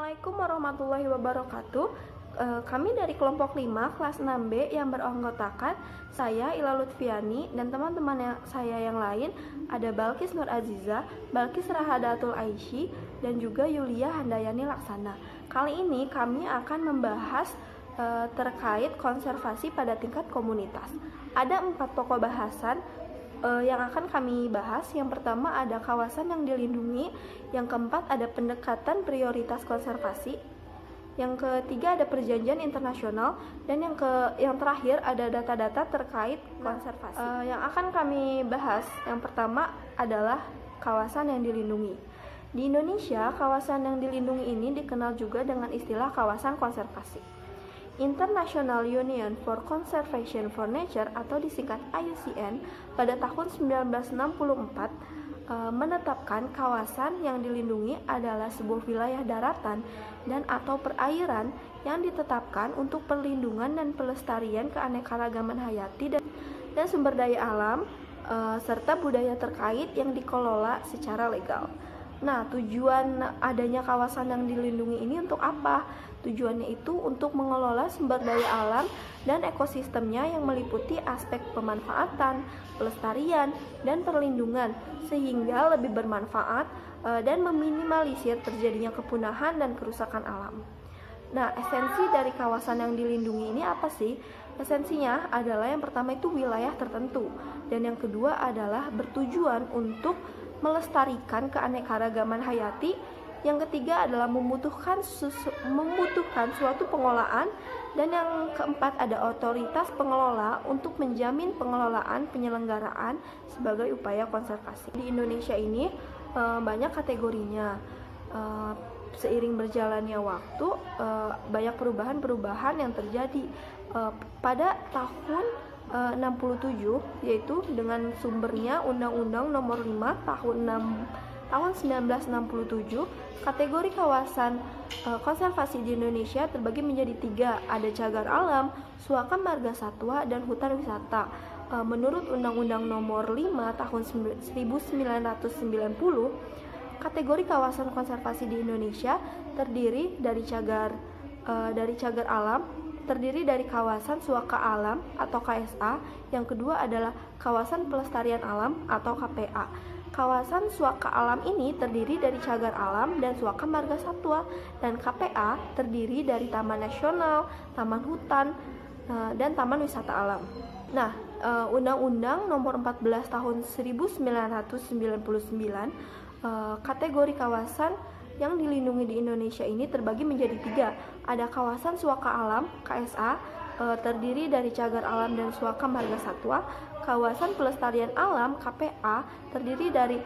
Assalamualaikum warahmatullahi wabarakatuh. Kami dari kelompok 5 kelas 6B yang beranggotakan saya Ila Lutfiani dan teman-teman saya yang lain ada Balkis Nur Aziza, Balkis Rahadatul Aisy, dan juga Yulia Handayani Laksana. Kali ini kami akan membahas terkait konservasi pada tingkat komunitas. Ada 4 pokok bahasan yang akan kami bahas. Yang pertama ada kawasan yang dilindungi, yang keempat ada pendekatan prioritas konservasi, yang ketiga ada perjanjian internasional, dan yang terakhir ada data-data terkait konservasi. Yang akan kami bahas yang pertama adalah kawasan yang dilindungi. Di Indonesia, kawasan yang dilindungi ini dikenal juga dengan istilah kawasan konservasi. International Union for Conservation for Nature atau disingkat IUCN pada tahun 1964 menetapkan kawasan yang dilindungi adalah sebuah wilayah daratan dan atau perairan yang ditetapkan untuk perlindungan dan pelestarian keanekaragaman hayati dan sumber daya alam serta budaya terkait yang dikelola secara legal. Nah, tujuan adanya kawasan yang dilindungi ini untuk apa? Tujuannya itu untuk mengelola sumber daya alam dan ekosistemnya yang meliputi aspek pemanfaatan, pelestarian, dan perlindungan sehingga lebih bermanfaat dan meminimalisir terjadinya kepunahan dan kerusakan alam. Nah, esensi dari kawasan yang dilindungi ini apa sih? Esensinya adalah yang pertama itu wilayah tertentu, dan yang kedua adalah bertujuan untuk melestarikan keanekaragaman hayati. Yang ketiga adalah membutuhkan suatu pengelolaan, dan yang keempat ada otoritas pengelola untuk menjamin pengelolaan penyelenggaraan sebagai upaya konservasi. Di Indonesia ini banyak kategorinya. Seiring berjalannya waktu banyak perubahan-perubahan yang terjadi. Pada tahun 67 yaitu dengan sumbernya Undang-Undang Nomor 5 tahun 1967, kategori kawasan konservasi di Indonesia terbagi menjadi 3, ada cagar alam, suaka marga satwa, dan hutan wisata. Menurut Undang-Undang Nomor 5 tahun 1990, kategori kawasan konservasi di Indonesia terdiri dari cagar alam, terdiri dari kawasan suaka alam atau KSA, yang kedua adalah kawasan pelestarian alam atau KPA. Kawasan suaka alam ini terdiri dari cagar alam dan suaka marga satwa, dan KPA terdiri dari taman nasional, taman hutan, dan taman wisata alam. Nah, Undang-Undang Nomor 14 tahun 1999, kategori kawasan yang dilindungi di Indonesia ini terbagi menjadi 3. Ada kawasan suaka alam KSA, terdiri dari cagar alam dan suaka marga satwa. Kawasan pelestarian alam KPA terdiri dari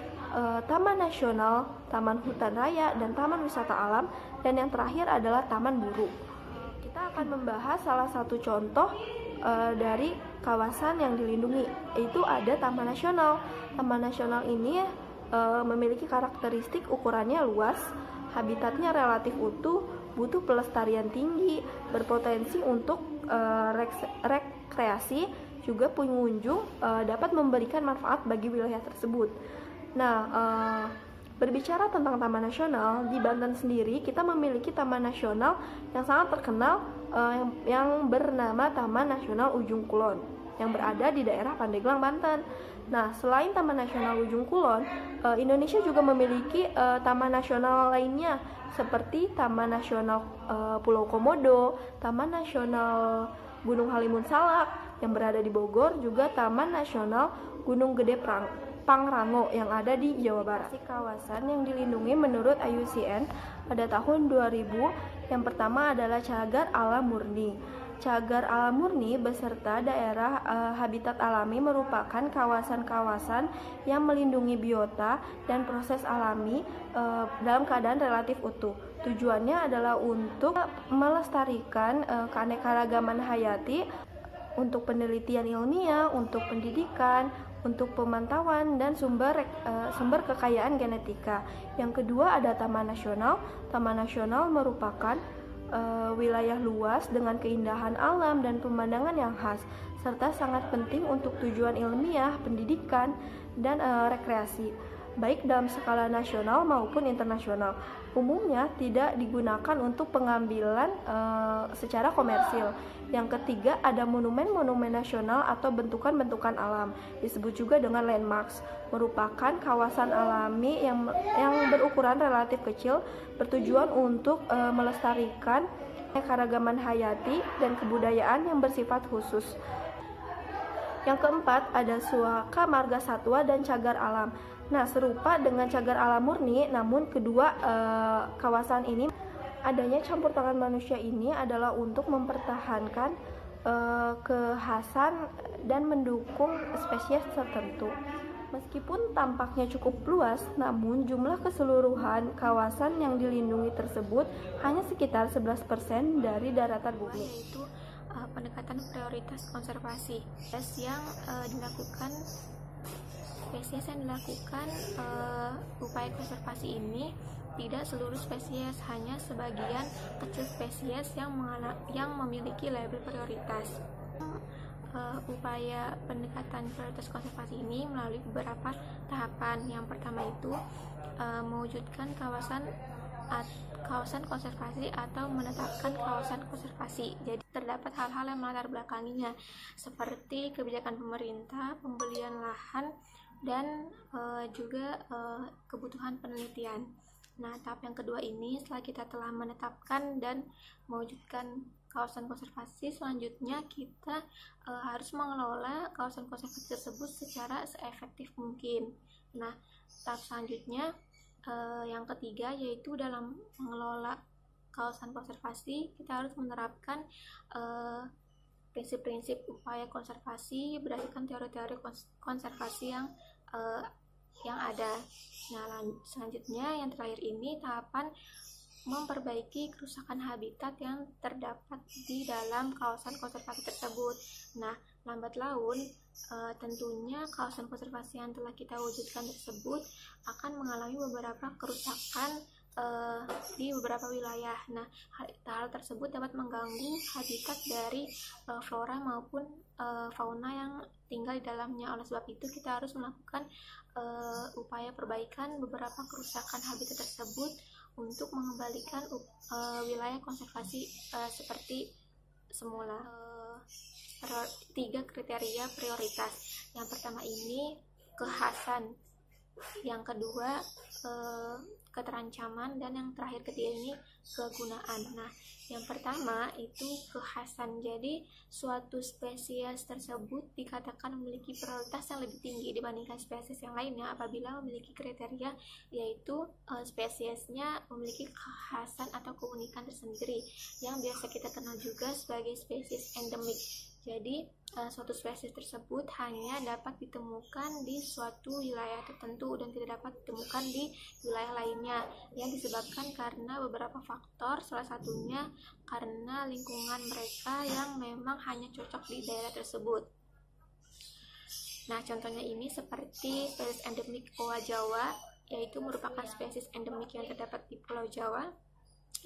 taman nasional, taman hutan raya, dan taman wisata alam. Dan yang terakhir adalah taman buru. Kita akan membahas salah satu contoh dari kawasan yang dilindungi, yaitu ada taman nasional. Taman nasional ini memiliki karakteristik ukurannya luas, habitatnya relatif utuh, butuh pelestarian tinggi, berpotensi untuk rekreasi, juga pengunjung dapat memberikan manfaat bagi wilayah tersebut. Nah, berbicara tentang taman nasional, di Banten sendiri kita memiliki taman nasional yang sangat terkenal yang bernama Taman Nasional Ujung Kulon yang berada di daerah Pandeglang, Banten. Nah, selain Taman Nasional Ujung Kulon, Indonesia juga memiliki taman nasional lainnya seperti Taman Nasional Pulau Komodo, Taman Nasional Gunung Halimun Salak yang berada di Bogor, juga Taman Nasional Gunung Gede Pangrango yang ada di Jawa Barat. Kawasan yang dilindungi menurut IUCN pada tahun 2000, yang pertama adalah cagar alam murni. Cagar alam murni beserta daerah habitat alami merupakan kawasan-kawasan yang melindungi biota dan proses alami dalam keadaan relatif utuh. Tujuannya adalah untuk melestarikan keanekaragaman hayati, untuk penelitian ilmiah, untuk pendidikan, untuk pemantauan, dan sumber kekayaan genetika. Yang kedua ada taman nasional. Taman nasional merupakan wilayah luas dengan keindahan alam dan pemandangan yang khas, serta sangat penting untuk tujuan ilmiah, pendidikan, dan rekreasi. baik dalam skala nasional maupun internasional. Umumnya tidak digunakan untuk pengambilan secara komersil. Yang ketiga, ada monumen-monumen nasional atau bentukan-bentukan alam, disebut juga dengan landmarks, merupakan kawasan alami yang berukuran relatif kecil, bertujuan untuk melestarikan keanekaragaman hayati dan kebudayaan yang bersifat khusus. Yang keempat, ada suaka marga satwa dan cagar alam. Nah, serupa dengan cagar alam murni, namun kedua kawasan ini adanya campur tangan manusia ini adalah untuk mempertahankan kekhasan dan mendukung spesies tertentu. Meskipun tampaknya cukup luas, namun jumlah keseluruhan kawasan yang dilindungi tersebut hanya sekitar 11% dari daratan bumi. Yaitu pendekatan prioritas konservasi spesies yang dilakukan upaya konservasi ini tidak seluruh spesies, hanya sebagian kecil spesies yang memiliki label prioritas. Upaya pendekatan prioritas konservasi ini melalui beberapa tahapan. Yang pertama itu mewujudkan kawasan konservasi atau menetapkan kawasan konservasi. Jadi terdapat hal-hal yang melatar belakanginya, seperti kebijakan pemerintah, pembelian lahan, dan juga kebutuhan penelitian. Nah, tahap yang kedua ini, setelah kita telah menetapkan dan mewujudkan kawasan konservasi, selanjutnya kita harus mengelola kawasan konservasi tersebut secara seefektif mungkin. Nah, tahap selanjutnya yang ketiga, yaitu dalam mengelola kawasan konservasi kita harus menerapkan prinsip-prinsip upaya konservasi berdasarkan teori-teori konservasi yang ada. Nah, selanjutnya yang terakhir ini tahapan memperbaiki kerusakan habitat yang terdapat di dalam kawasan konservasi tersebut. Nah, lambat laun tentunya kawasan konservasi yang telah kita wujudkan tersebut akan mengalami beberapa kerusakan di beberapa wilayah. Nah, hal tersebut dapat mengganggu habitat dari flora maupun fauna yang tinggal di dalamnya. Oleh sebab itu, kita harus melakukan upaya perbaikan beberapa kerusakan habitat tersebut untuk mengembalikan wilayah konservasi seperti semula. 3 kriteria prioritas. Yang pertama ini kekhasan, yang kedua keterancaman, dan yang terakhir ketiga ini kegunaan. Nah, yang pertama itu kekhasan. Jadi suatu spesies tersebut dikatakan memiliki prioritas yang lebih tinggi dibandingkan spesies yang lainnya apabila memiliki kriteria, yaitu spesiesnya memiliki kekhasan atau keunikan tersendiri yang biasa kita kenal juga sebagai spesies endemik. Jadi suatu spesies tersebut hanya dapat ditemukan di suatu wilayah tertentu dan tidak dapat ditemukan di wilayah lainnya, yang disebabkan karena beberapa faktor, salah satunya karena lingkungan mereka yang memang hanya cocok di daerah tersebut. Nah, contohnya ini seperti spesies endemik owa Jawa, yaitu merupakan spesies endemik yang terdapat di Pulau Jawa,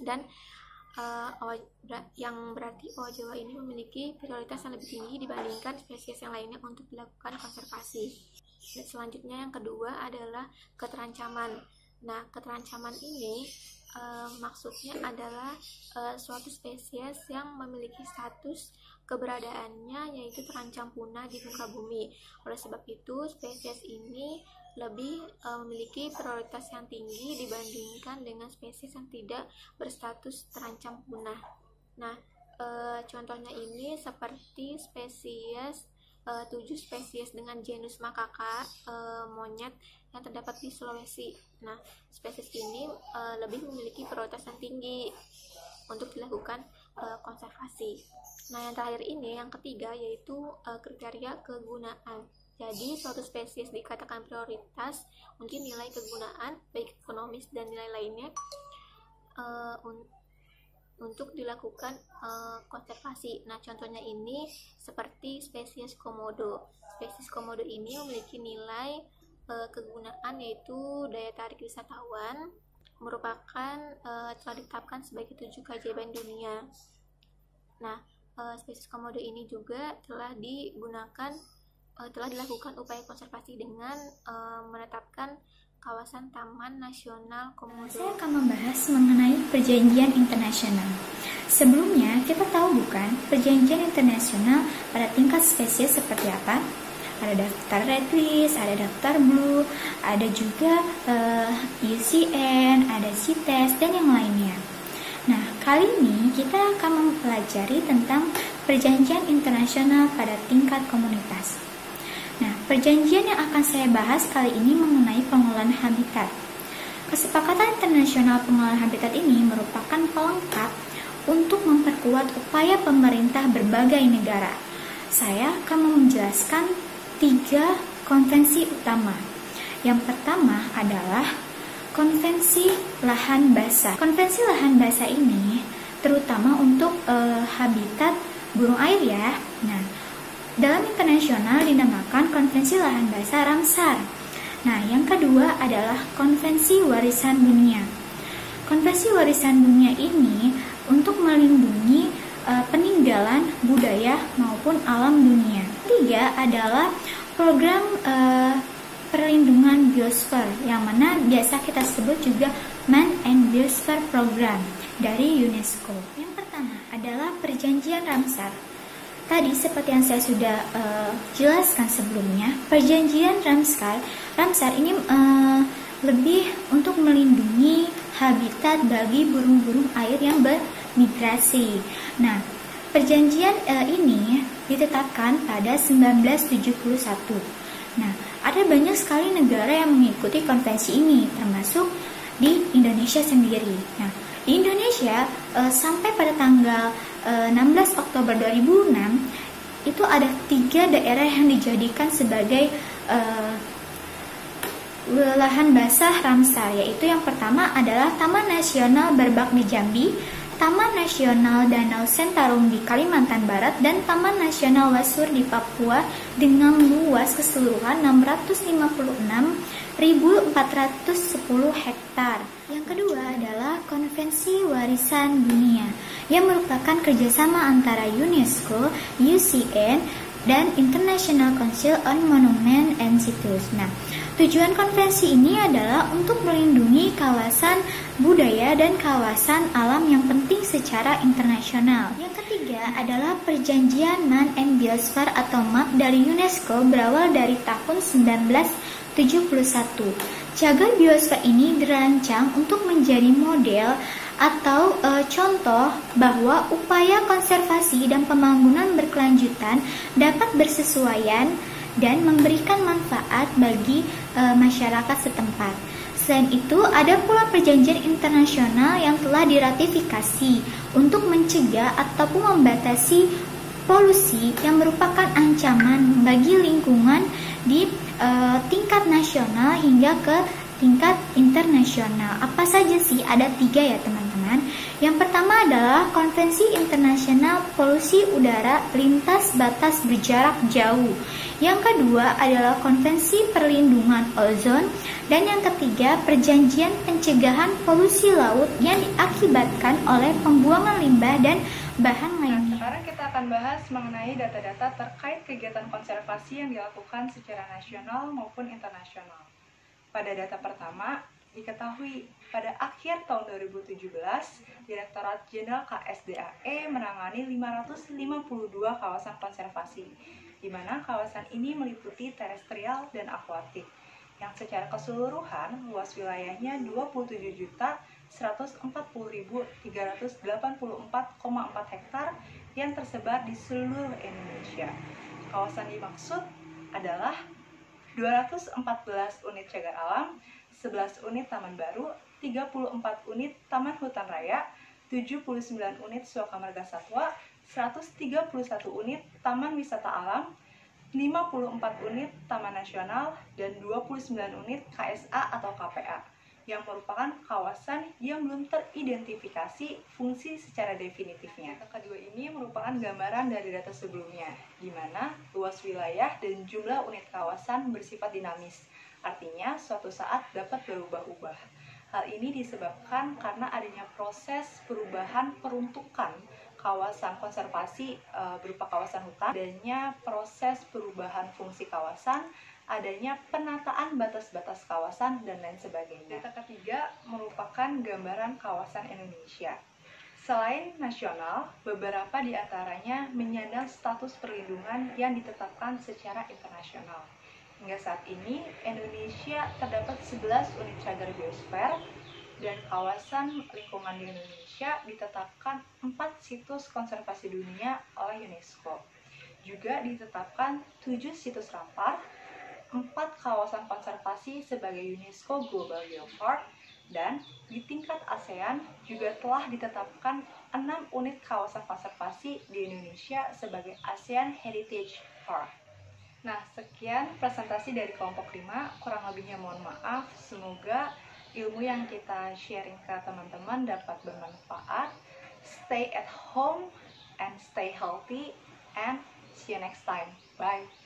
dan yang berarti owa Jawa ini memiliki prioritas yang lebih tinggi dibandingkan spesies yang lainnya untuk dilakukan konservasi. Dan selanjutnya yang kedua adalah keterancaman. Nah, keterancaman ini maksudnya adalah suatu spesies yang memiliki status keberadaannya yaitu terancam punah di muka bumi. Oleh sebab itu, spesies ini lebih memiliki prioritas yang tinggi dibandingkan dengan spesies yang tidak berstatus terancam punah. Nah, contohnya ini seperti spesies 7 spesies dengan genus Macaca, monyet yang terdapat di Sulawesi. Nah, spesies ini lebih memiliki prioritas yang tinggi untuk dilakukan konservasi. Nah, yang terakhir ini, yang ketiga, yaitu kriteria kegunaan. Jadi, suatu spesies dikatakan prioritas, mungkin nilai kegunaan, baik ekonomis dan nilai lainnya, untuk dilakukan konservasi. Nah, contohnya ini seperti spesies komodo. Spesies komodo ini memiliki nilai kegunaan yaitu daya tarik wisatawan, merupakan telah ditetapkan sebagai 7 keajaiban dunia. Nah, spesies komodo ini juga telah dilakukan upaya konservasi dengan menetapkan kawasan Taman Nasional Komodo. Saya akan membahas mengenai perjanjian internasional. Sebelumnya, kita tahu bukan perjanjian internasional pada tingkat spesies seperti apa? Ada daftar red list, ada daftar blue, ada juga IUCN, ada CITES, dan yang lainnya. Nah, kali ini kita akan mempelajari tentang perjanjian internasional pada tingkat komunitas. Nah, perjanjian yang akan saya bahas kali ini mengenai pengelolaan habitat. Kesepakatan internasional pengelolaan habitat ini merupakan pelengkap untuk memperkuat upaya pemerintah berbagai negara. Saya akan menjelaskan 3 konvensi utama. Yang pertama adalah Konvensi Lahan Basah. Konvensi Lahan Basah ini terutama untuk habitat burung air ya. Nah, dalam internasional dinamakan Konvensi Lahan Basah Ramsar. Nah, yang kedua adalah Konvensi Warisan Dunia. Konvensi Warisan Dunia ini untuk melindungi peninggalan budaya maupun alam dunia. Ketiga adalah program perlindungan biosfer, yang mana biasa kita sebut juga Man and Biosphere Program dari UNESCO. Yang pertama adalah Perjanjian Ramsar. Tadi seperti yang saya sudah jelaskan sebelumnya, Perjanjian Ramsar ini lebih untuk melindungi habitat bagi burung-burung air yang bermigrasi. Nah, perjanjian ini ditetapkan pada 1971. Nah, ada banyak sekali negara yang mengikuti konvensi ini, termasuk di Indonesia sendiri. Nah, di Indonesia sampai pada tanggal 16 Oktober 2006 itu ada 3 daerah yang dijadikan sebagai lahan basah Ramsar, yaitu yang pertama adalah Taman Nasional Berbak di Jambi, Taman Nasional Danau Sentarum di Kalimantan Barat, dan Taman Nasional Wasur di Papua dengan luas keseluruhan 656.410 hektar. Yang kedua adalah Konvensi Warisan Dunia yang merupakan kerjasama antara UNESCO, IUCN, dan International Council on Monument and Sites. Nah, tujuan konvensi ini adalah untuk melindungi kawasan budaya dan kawasan alam yang penting secara internasional. Yang ketiga adalah Perjanjian Man and Biosphere atau MAP dari UNESCO berawal dari tahun 1971. Cagar biosfer ini dirancang untuk menjadi model atau contoh bahwa upaya konservasi dan pembangunan berkelanjutan dapat bersesuaian dan memberikan manfaat bagi masyarakat setempat. Selain itu, ada pula perjanjian internasional yang telah diratifikasi untuk mencegah ataupun membatasi polusi yang merupakan ancaman bagi lingkungan di tingkat nasional hingga ke tingkat internasional. Apa saja sih? Ada 3 ya teman-teman. Yang pertama adalah Konvensi Internasional Polusi Udara Lintas Batas Berjarak Jauh. Yang kedua adalah Konvensi Perlindungan Ozon. Dan yang ketiga, Perjanjian Pencegahan Polusi Laut yang diakibatkan oleh pembuangan limbah dan bahan lainnya. Sekarang kita akan bahas mengenai data-data terkait kegiatan konservasi yang dilakukan secara nasional maupun internasional. Pada data pertama, diketahui pada akhir tahun 2017, Direktorat Jenderal KSDAE menangani 552 kawasan konservasi, di mana kawasan ini meliputi terestrial dan akuatik, yang secara keseluruhan luas wilayahnya 27.140.384,4 hektar yang tersebar di seluruh Indonesia. Kawasan dimaksud adalah 214 unit cagar alam, 11 unit taman baru, 34 unit taman hutan raya, 79 unit suaka marga satwa, 131 unit taman wisata alam, 54 unit taman nasional, dan 29 unit KSA atau KPA, yang merupakan kawasan yang belum teridentifikasi fungsi secara definitifnya. Data kedua ini merupakan gambaran dari data sebelumnya, di mana luas wilayah dan jumlah unit kawasan bersifat dinamis, artinya suatu saat dapat berubah-ubah. Hal ini disebabkan karena adanya proses perubahan peruntukan kawasan konservasi berupa kawasan hutan, adanya proses perubahan fungsi kawasan, adanya penataan batas-batas kawasan, dan lain sebagainya. Data ketiga merupakan gambaran kawasan Indonesia. Selain nasional, beberapa di antaranya menyandang status perlindungan yang ditetapkan secara internasional. Hingga saat ini, Indonesia terdapat 11 unit cagar biosfer, dan kawasan lingkungan di Indonesia ditetapkan 4 situs konservasi dunia oleh UNESCO. Juga ditetapkan 7 situs rampar, 4 kawasan konservasi sebagai UNESCO Global Geopark, dan di tingkat ASEAN juga telah ditetapkan 6 unit kawasan konservasi di Indonesia sebagai ASEAN Heritage Park. Nah, sekian presentasi dari kelompok 5, kurang lebihnya mohon maaf. Semoga ilmu yang kita sharing ke teman-teman dapat bermanfaat. Stay at home and stay healthy, and see you next time. Bye!